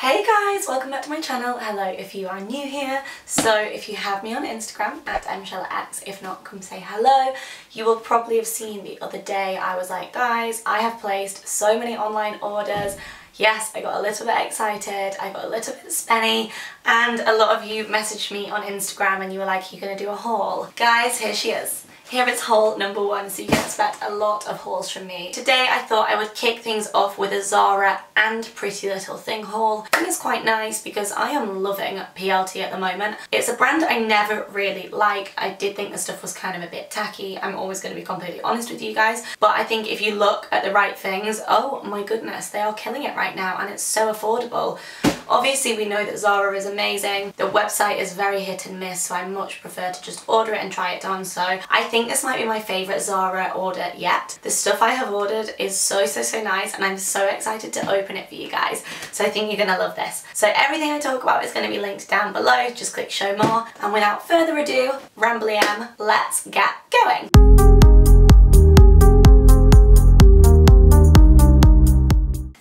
Hey guys, welcome back to my channel. Hello if you are new here. So if you have me on Instagram at mshellax, if not, come say hello. You will probably have seen the other day I was like, guys, I have placed so many online orders. Yes, I got a little bit excited, I got a little bit spenny, and a lot of you messaged me on Instagram and you were like, you're gonna do a haul. Guys, here she is. Here it's haul number one, so you can expect a lot of hauls from me. Today I thought I would kick things off with a Zara and Pretty Little Thing haul. I think it's quite nice because I am loving PLT at the moment. It's a brand I never really like. I did think the stuff was kind of a bit tacky. I'm always going to be completely honest with you guys. But I think if you look at the right things, oh my goodness, they are killing it right now and it's so affordable. Obviously we know that Zara is amazing. The website is very hit and miss, so I much prefer to just order it and try it on. So I think this might be my favourite Zara order yet. The stuff I have ordered is so nice and I'm so excited to open it for you guys. So I think you're going to love this. So everything I talk about is going to be linked down below. Just click show more. And without further ado, Rambly M, let's get going.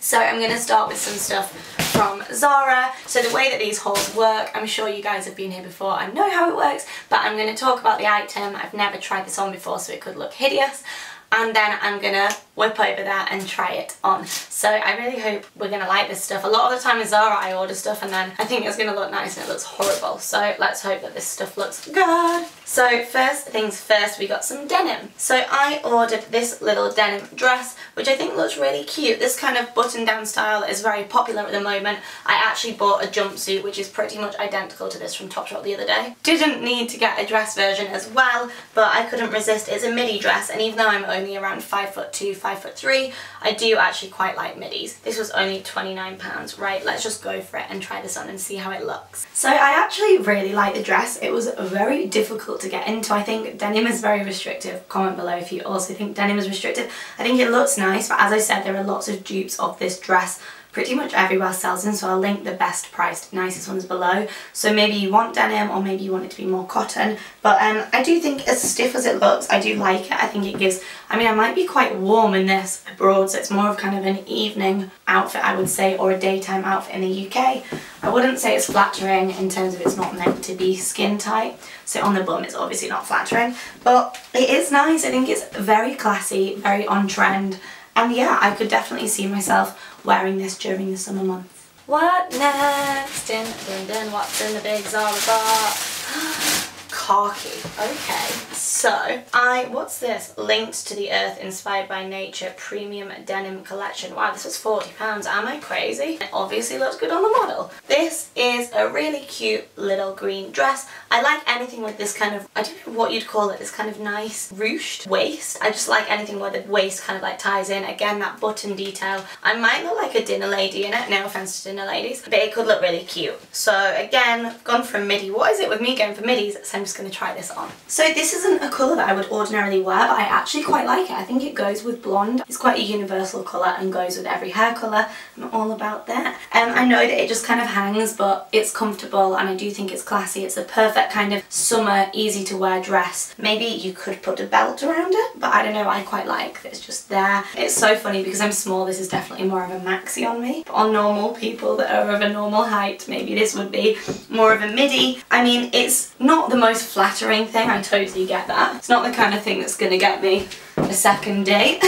So I'm going to start with some stuff from Zara. So the way that these hauls work, I'm sure you guys have been here before and know how it works, but I'm going to talk about the item. I've never tried this on before, so it could look hideous. And then I'm gonna whip over that and try it on. So I really hope we're gonna like this stuff. A lot of the time with Zara I order stuff and then I think it's gonna look nice and it looks horrible. So let's hope that this stuff looks good. So first things first, we got some denim. So I ordered this little denim dress, which I think looks really cute. This kind of button down style is very popular at the moment. I actually bought a jumpsuit which is pretty much identical to this from Topshop the other day. Didn't need to get a dress version as well, but I couldn't resist. It's a midi dress, and even though I'm only around 5'2", 5'3", I do actually quite like midis. This was only £29. Right, let's just go for it and try this on and see how it looks. So I actually really like the dress. It was very difficult to get into. I think denim is very restrictive. Comment below if you also think denim is restrictive. I think it looks nice, but as I said, there are lots of dupes of this dress. Pretty much everywhere sells them, so I'll link the best priced, nicest ones below. So maybe you want denim or maybe you want it to be more cotton. But I do think as stiff as it looks, I do like it. I think it gives, I mean, I might be quite warm in this abroad, so it's more of kind of an evening outfit, I would say, or a daytime outfit in the UK. I wouldn't say it's flattering in terms of it's not meant to be skin tight. So on the bum it's obviously not flattering, but it is nice. I think it's very classy, very on trend. And yeah, I could definitely see myself wearing this during the summer months. What next? What's in the big Zara box? Khaki. Okay, so what's this? Linked to the Earth, Inspired by Nature Premium Denim Collection. Wow, this was £40. Am I crazy? It obviously looks good on the model. This is a really cute little green dress. I like anything with this kind of, I don't know what you'd call it, this kind of nice ruched waist. I just like anything where the waist kind of like ties in. Again, that button detail. I might look like a dinner lady in it, no offense to dinner ladies, but it could look really cute. So again, I've gone for midi. What is it with me going for midis? So I'm just going to try this on. So this isn't a colour that I would ordinarily wear, but I actually quite like it. I think it goes with blonde. It's quite a universal colour and goes with every hair colour. I'm all about that. I know that it just kind of hangs, but it's comfortable and I do think it's classy. It's a perfect kind of summer, easy to wear dress. Maybe you could put a belt around it, but I don't know, I quite like that it's just there. It's so funny because I'm small, this is definitely more of a maxi on me. But on normal people that are of a normal height, maybe this would be more of a midi. I mean, it's not the most flattering thing, I totally get that. It's not the kind of thing that's gonna get me a second date.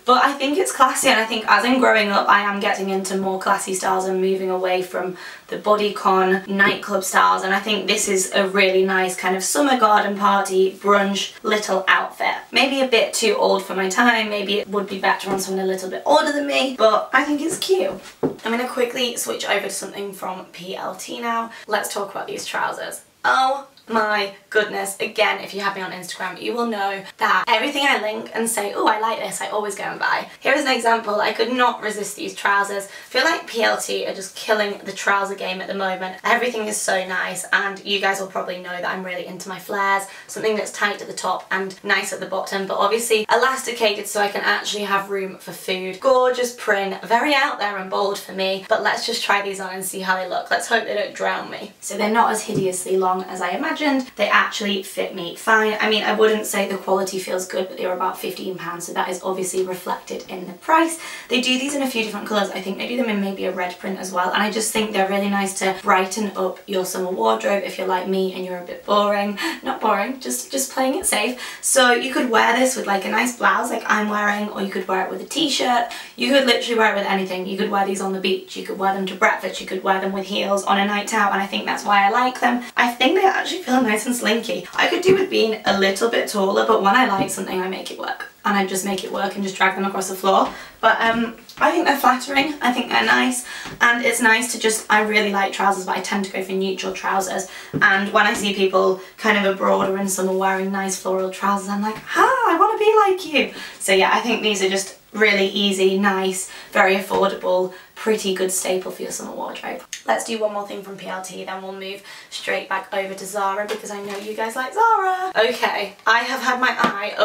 But I think it's classy, and I think as I'm growing up I am getting into more classy styles and moving away from the bodycon nightclub styles, and I think this is a really nice kind of summer garden party brunch little outfit. Maybe a bit too old for my time, maybe it would be better on someone a little bit older than me, but I think it's cute. I'm going to quickly switch over to something from PLT now. Let's talk about these trousers. Oh my goodness. Again, if you have me on Instagram, you will know that everything I link and say, oh, I like this, I always go and buy. Here is an example. I could not resist these trousers. I feel like PLT are just killing the trouser game at the moment. Everything is so nice, and you guys will probably know that I'm really into my flares, something that's tight at the top and nice at the bottom, but obviously elasticated so I can actually have room for food. Gorgeous print, very out there and bold for me, but let's just try these on and see how they look. Let's hope they don't drown me. So they're not as hideously long as I imagined. imagined. They actually fit me fine. I mean, I wouldn't say the quality feels good, but they were about £15, so that is obviously reflected in the price. They do these in a few different colours. I think they do them in maybe a red print as well, and I just think they're really nice to brighten up your summer wardrobe if you're like me and you're a bit boring. Not boring, just playing it safe. So you could wear this with like a nice blouse like I'm wearing, or you could wear it with a t-shirt. You could literally wear it with anything. You could wear these on the beach, you could wear them to breakfast, you could wear them with heels on a night out, and I think that's why I like them. I think they actually feel nice and slinky. I could do with being a little bit taller, but when I like something I make it work. And I just make it work and just drag them across the floor. But I think they're flattering, I think they're nice, and it's nice to just, I really like trousers, but I tend to go for neutral trousers, and when I see people kind of abroad or in summer wearing nice floral trousers, I'm like, I want to be like you. So yeah, I think these are just really easy, nice, very affordable, pretty good staple for your summer wardrobe. Let's do one more thing from PLT, then we'll move straight back over to Zara because I know you guys like Zara. Okay, I have had my eye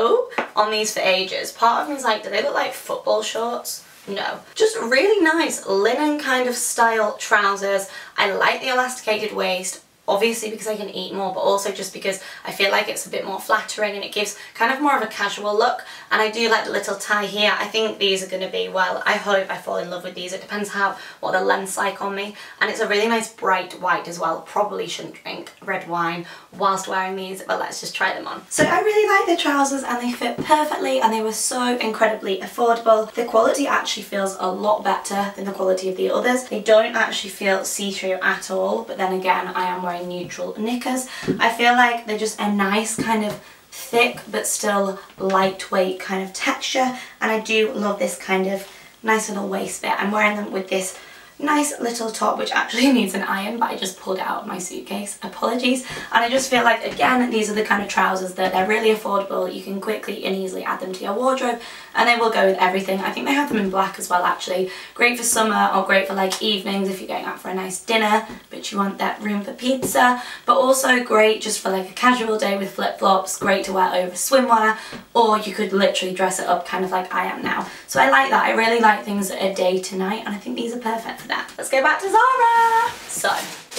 on these for ages. Part of me is like, do they look like football shorts? No. Just really nice linen kind of style trousers. I like the elasticated waist. Obviously because I can eat more, but also just because I feel like it's a bit more flattering and it gives kind of more of a casual look. And I do like the little tie here. I think these are going to be, well, I hope I fall in love with these. It depends what the length's like on me. And it's a really nice bright white as well. Probably shouldn't drink red wine whilst wearing these, but let's just try them on. So I really like the trousers and they fit perfectly and they were so incredibly affordable. The quality actually feels a lot better than the quality of the others. They don't actually feel see-through at all, but then again, I am wearing neutral knickers. I feel like they're just a nice kind of thick but still lightweight kind of texture, and I do love this kind of nice little waist bit. I'm wearing them with this nice little top which actually needs an iron, but I just pulled it out of my suitcase, apologies. And I just feel like, again, these are the kind of trousers that they're really affordable, you can quickly and easily add them to your wardrobe and they will go with everything. I think they have them in black as well actually. Great for summer or great for like evenings if you're going out for a nice dinner but you want that room for pizza, but also great just for like a casual day with flip-flops, great to wear over swimwear, or you could literally dress it up kind of like I am now. So I like that. I really like things that are day to night and I think these are perfect for that. Let's go back to Zara. So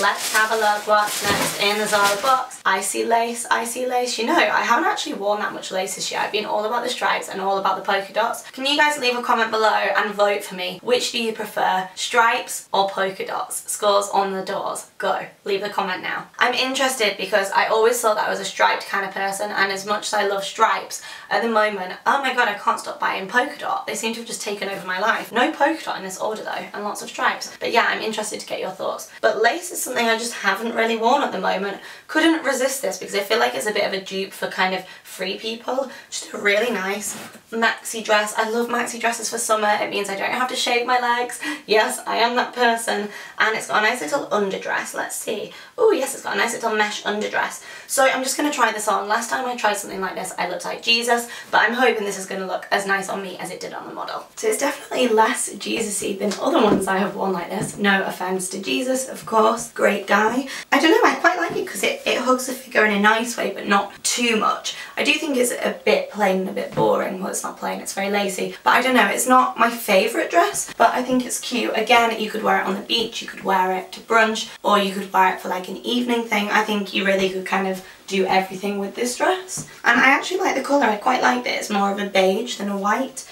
let's have a look what's next in the Zara box. Icy lace, icy lace. You know, I haven't actually worn that much lace this year. I've been all about the stripes and all about the polka dots. Can you guys leave a comment below and vote for me? Which do you prefer, stripes or polka dots? Scores on the doors. Go. Leave a comment now. I'm interested because I always thought that I was a striped kind of person, and as much as I love stripes, at the moment, oh my god, I can't stop buying polka dot. They seem to have just taken over my life. No polka dot in this order though, and lots of stripes. But yeah, I'm interested to get your thoughts. But lace is something I just haven't really worn at the moment. Couldn't resist this because I feel like it's a bit of a dupe for kind of free people. Just a really nice maxi dress. I love maxi dresses for summer. It means I don't have to shave my legs. Yes, I am that person. And it's got a nice little underdress. Let's see. Oh yes, it's got a nice little mesh underdress. So I'm just going to try this on. Last time I tried something like this, I looked like Jesus, but I'm hoping this is going to look as nice on me as it did on the model. So it's definitely less Jesus-y than other ones I have worn like this. No offense to Jesus, of course. Great guy. I don't know, I quite like it because it hugs the figure in a nice way, but not too much. I do think it's a bit plain and a bit boring. Well, it's not plain, it's very lacy. But I don't know, it's not my favourite dress, but I think it's cute. Again, you could wear it on the beach, you could wear it to brunch, or you could wear it for like an evening thing. I think you really could kind of do everything with this dress. And I actually like the colour, I quite like it. It's more of a beige than a white.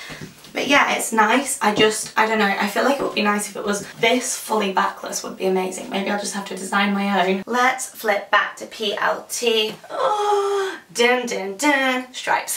But yeah, it's nice. I don't know, I feel like it would be nice if it was this fully backless would be amazing. Maybe I'll just have to design my own. Let's flip back to PLT. Oh, dun dun dun, stripes.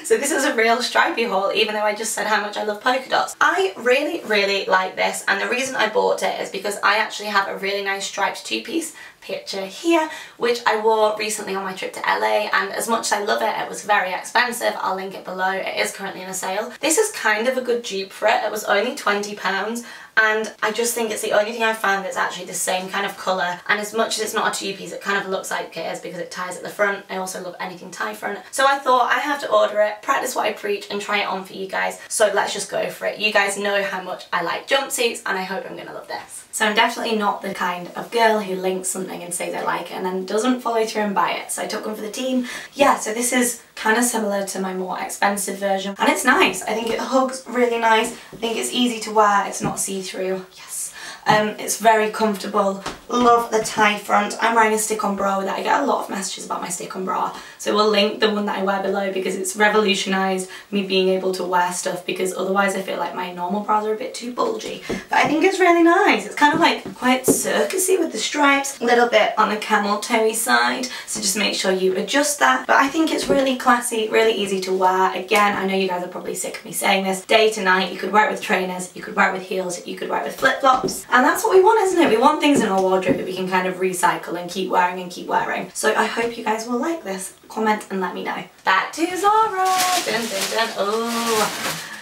So this is a real stripy haul, even though I just said how much I love polka dots. I really, really like this, and the reason I bought it is because I actually have a really nice striped two-piece picture here, which I wore recently on my trip to LA, and as much as I love it, it was very expensive. I'll link it below. It is currently in a sale. This is kind of a good dupe for it. It was only £20, and I just think it's the only thing I've found that's actually the same kind of colour, and as much as it's not a two-piece, it kind of looks like it is because it ties at the front. I also love anything tie front, so I thought I have to order it, practice what I preach, and try it on for you guys. So let's just go for it. You guys know how much I like jumpsuits, and I hope I'm gonna love this. So I'm definitely not the kind of girl who links something and says I like it and then doesn't follow through and buy it. So I took one for the team. Yeah, so this is kind of similar to my more expensive version, and it's nice. I think it hugs really nice. I think it's easy to wear. It's not see-through. Yes. It's very comfortable. Love the tie front. I'm wearing a stick-on bra with that. I get a lot of messages about my stick-on bra, so we'll link the one that I wear below because it's revolutionised me being able to wear stuff, because otherwise I feel like my normal bras are a bit too bulgy. But I think it's really nice. It's kind of like quite circusy with the stripes, a little bit on the camel toe side, so just make sure you adjust that. But I think it's really classy, really easy to wear. Again, I know you guys are probably sick of me saying this, day to night. You could wear it with trainers, you could wear it with heels, you could wear it with flip-flops, and that's what we want, isn't it? We want things in our wardrobe that we can kind of recycle and keep wearing and keep wearing. So I hope you guys will like this. Comment and let me know. Back to Zara. Dun, dun, dun. Oh.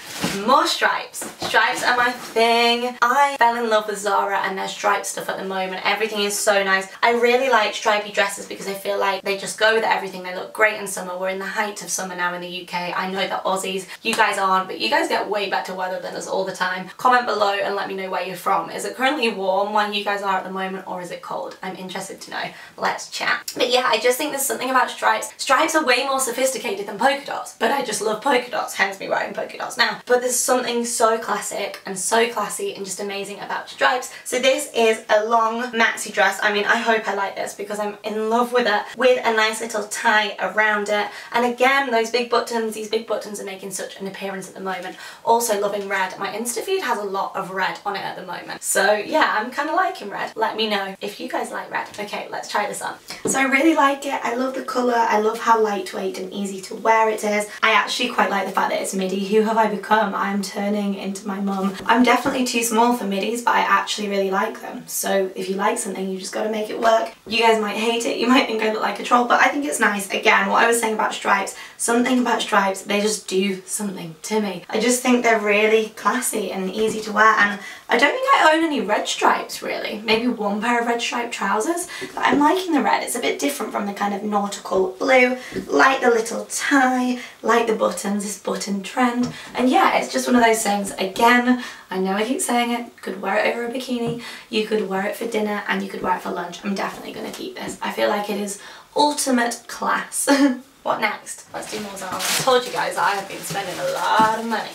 More stripes. Stripes are my thing. I fell in love with Zara and their striped stuff at the moment. Everything is so nice. I really like stripy dresses because I feel like they just go with everything. They look great in summer. We're in the height of summer now in the UK. I know that Aussies, you guys aren't, but you guys get way better weather than us all the time. Comment below and let me know where you're from. Is it currently warm where you guys are at the moment, or is it cold? I'm interested to know. Let's chat. But yeah, I just think there's something about stripes. Stripes are way more sophisticated than polka dots, but I just love polka dots, hence me wearing polka dots now. But there's something so classic and so classy and just amazing about stripes. So this is a long maxi dress. I mean, I hope I like this because I'm in love with it, with a nice little tie around it. And again, those big buttons, these big buttons are making such an appearance at the moment. Also loving red. My Insta feed has a lot of red on it at the moment. So yeah, I'm kind of liking red. Let me know if you guys like red. Okay, let's try this on. So I really like it. I love the colour. I love how lightweight and easy to wear it is. I actually quite like the fact that it's midi. Who have I become? I'm turning into my mum. I'm definitely too small for midis, but I actually really like them. So if you like something, you just got to make it work. You guys might hate it. You might think I look like a troll, but I think it's nice. Again, what I was saying about stripes, something about stripes, they just do something to me. I just think they're really classy and easy to wear, and I don't think I own any red stripes really. Maybe one pair of red striped trousers, but I'm liking the red. It's a bit different from the kind of nautical blue. Like the little tie, like the buttons, this button trend. And yeah, it's just one of those things. Again, I know I keep saying it, you could wear it over a bikini, you could wear it for dinner, and you could wear it for lunch. I'm definitely going to keep this. I feel like it is ultimate class. What next? Let's do more Zara. I told you guys I have been spending a lot of money.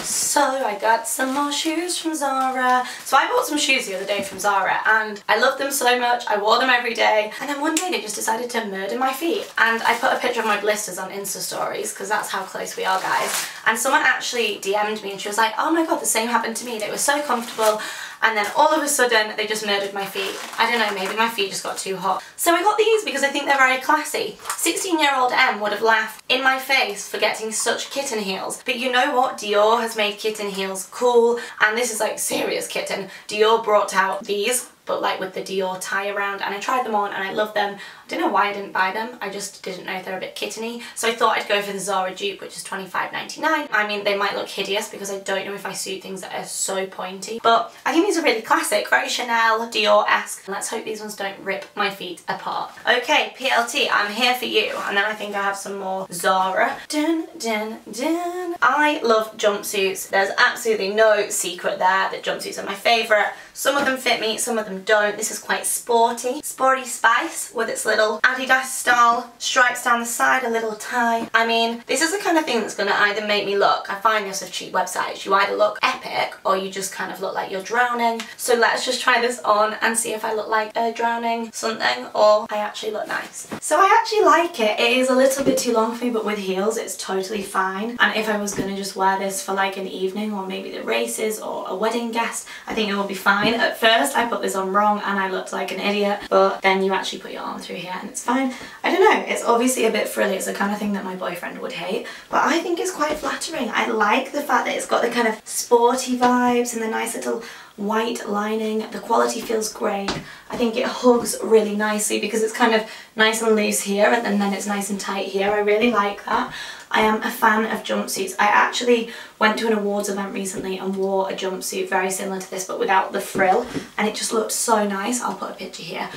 So I got some more shoes from Zara. So I bought some shoes the other day from Zara and I loved them so much. I wore them every day, and then one day they just decided to murder my feet. And I put a picture of my blisters on Insta stories because that's how close we are, guys. And someone actually DM'd me and she was like, oh my god, the same happened to me. They were so comfortable. And then all of a sudden they just murdered my feet. I don't know, maybe my feet just got too hot. So I got these because I think they're very classy. 16-year-old Em would have laughed in my face for getting such kitten heels. But you know what? Dior has made kitten heels cool, and this is like serious kitten. Dior brought out these, but like with the Dior tie around, and I tried them on and I love them. I don't know why I didn't buy them, I just didn't know if they're a bit kitteny. So I thought I'd go for the Zara dupe, which is $25.99. I mean, they might look hideous because I don't know if I suit things that are so pointy, but I think these are really classic, very Chanel, Dior-esque. Let's hope these ones don't rip my feet apart. Okay, PLT, I'm here for you. And then I think I have some more Zara. Dun, dun, dun. I love jumpsuits. There's absolutely no secret there that jumpsuits are my favourite. Some of them fit me, some of them don't. This is quite sporty. Sporty spice with its little Adidas style stripes down the side, a little tie. I mean, this is the kind of thing that's going to either make me look, I find this with cheap websites, you either look epic or you just kind of look like you're drowning. So let's just try this on and see if I look like drowning something or I actually look nice. So I actually like it. It is a little bit too long for me, but with heels it's totally fine. And if I was going to just wear this for like an evening or maybe the races or a wedding guest, I think it will be fine. At first I put this on wrong and I looked like an idiot, but then you actually put your arm through here and it's fine. I don't know, it's obviously a bit frilly. It's the kind of thing that my boyfriend would hate, but I think it's quite flattering. I like the fact that it's got the kind of sporty vibes and the nice little white lining. The quality feels great. I think it hugs really nicely because it's kind of nice and loose here and then it's nice and tight here. I really like that. I am a fan of jumpsuits. I actually went to an awards event recently and wore a jumpsuit very similar to this but without the frill, and it just looked so nice. I'll put a picture here.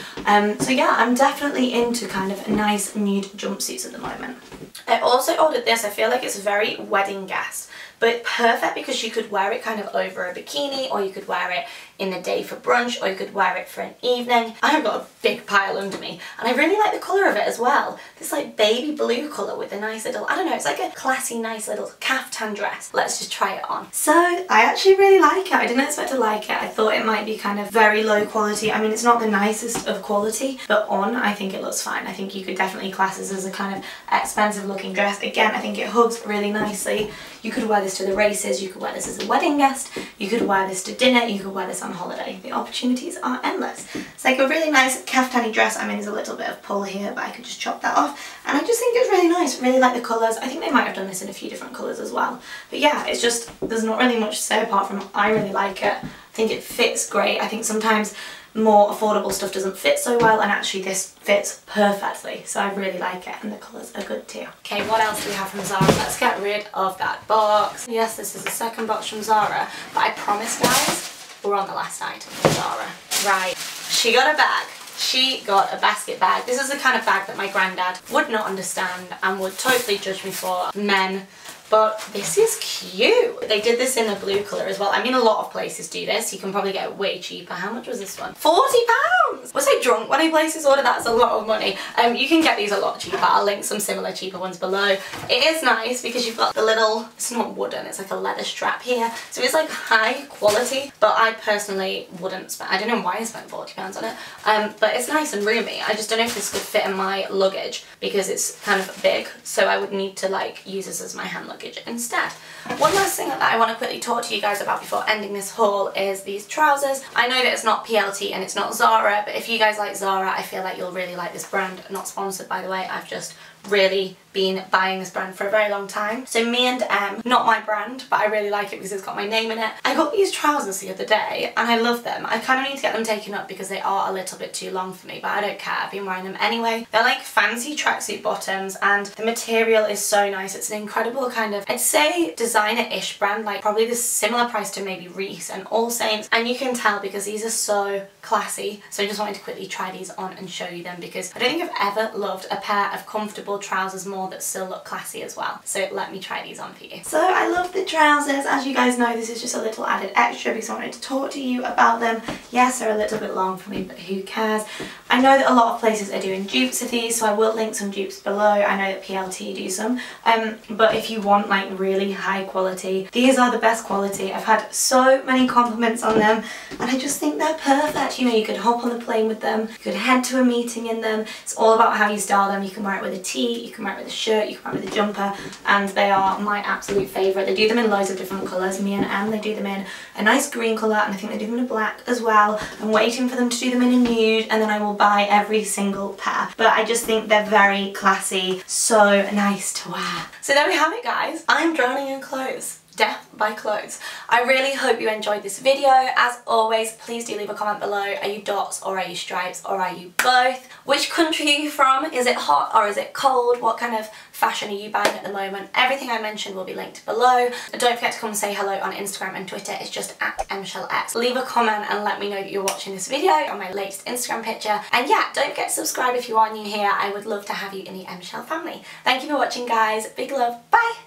So yeah, I'm definitely into kind of nice nude jumpsuits at the moment. I also ordered this. I feel like it's very wedding guest, but perfect because you could wear it kind of over a bikini or you could wear it in the day for brunch, or you could wear it for an evening. I've got a big pile under me and I really like the colour of it as well. This like baby blue colour with a nice little, I don't know, it's like a classy nice little caftan dress. Let's just try it on. So I actually really like it. I didn't expect to like it. I thought it might be kind of very low quality. I mean, it's not the nicest of quality, but on I think it looks fine. I think you could definitely class this as a kind of expensive looking dress. Again, I think it hugs really nicely. You could wear this to the races, you could wear this as a wedding guest, you could wear this to dinner, you could wear this on holiday. The opportunities are endless. It's like a really nice caftani dress. I mean, there's a little bit of pull here, but I could just chop that off. And I just think it's really nice. Really like the colours. I think they might have done this in a few different colours as well. But yeah, it's just, there's not really much to say apart from I really like it. I think it fits great. I think sometimes more affordable stuff doesn't fit so well, and actually this fits perfectly, so I really like it, and the colours are good too. Okay, what else do we have from Zara? Let's get rid of that box. Yes, this is the second box from Zara, but I promise guys, we're on the last item from Zara. Right, she got a bag. She got a basket bag. This is the kind of bag that my granddad would not understand and would totally judge me for. Men. But this is cute. They did this in a blue colour as well. I mean, a lot of places do this. You can probably get it way cheaper. How much was this one? £40! Was I drunk when I placed this order? That's a lot of money. You can get these a lot cheaper. I'll link some similar cheaper ones below. It is nice because you've got the little, it's not wooden, it's like a leather strap here. So it's like high quality, but I personally wouldn't spend, I don't know why I spent £40 on it. But it's nice and roomy. I just don't know if this could fit in my luggage because it's kind of big. So I would need to like use this as my hand luggage instead. One last thing that I want to quickly talk to you guys about before ending this haul is these trousers. I know that it's not PLT and it's not Zara, but if you guys like Zara, I feel like you'll really like this brand. Not sponsored, by the way. I've just really been buying this brand for a very long time. So me and M, not my brand, but I really like it because it's got my name in it. I got these trousers the other day and I love them. I kind of need to get them taken up because they are a little bit too long for me, but I don't care. I've been wearing them anyway. They're like fancy tracksuit bottoms and the material is so nice. It's an incredible kind of, I'd say designer-ish brand, like probably the similar price to maybe Reiss and All Saints, and you can tell because these are so classy. So I just wanted to quickly try these on and show you them because I don't think I've ever loved a pair of comfortable trousers more that still look classy as well. So let me try these on for you. So I love the trousers. As you guys know, this is just a little added extra because I wanted to talk to you about them. Yes, they're a little bit long for me, but who cares? I know that a lot of places are doing dupes of these, so I will link some dupes below. I know that PLT do some, but if you want like really high quality, these are the best quality. I've had so many compliments on them and I just think they're perfect. You know, you could hop on the plane with them, you could head to a meeting in them. It's all about how you style them. You can wear it with a tee, you can wear it with a shirt, you can wear it with a jumper, and they are my absolute favourite. They do them in loads of different colours. Me and Em, they do them in a nice green colour, and I think they do them in a black as well. I'm waiting for them to do them in a nude, and then I will buy every single pair. But I just think they're very classy, so nice to wear. So there we have it, guys. I'm drowning in clothes. Death by clothes. I really hope you enjoyed this video. As always, please do leave a comment below. Are you dots or are you stripes or are you both? Which country are you from? Is it hot or is it cold? What kind of fashion are you buying at the moment? Everything I mentioned will be linked below. And don't forget to come and say hello on Instagram and Twitter. It's just @mshellx. Leave a comment and let me know that you're watching this video on my latest Instagram picture. And yeah, don't forget to subscribe if you are new here. I would love to have you in the Mshell family. Thank you for watching, guys. Big love. Bye!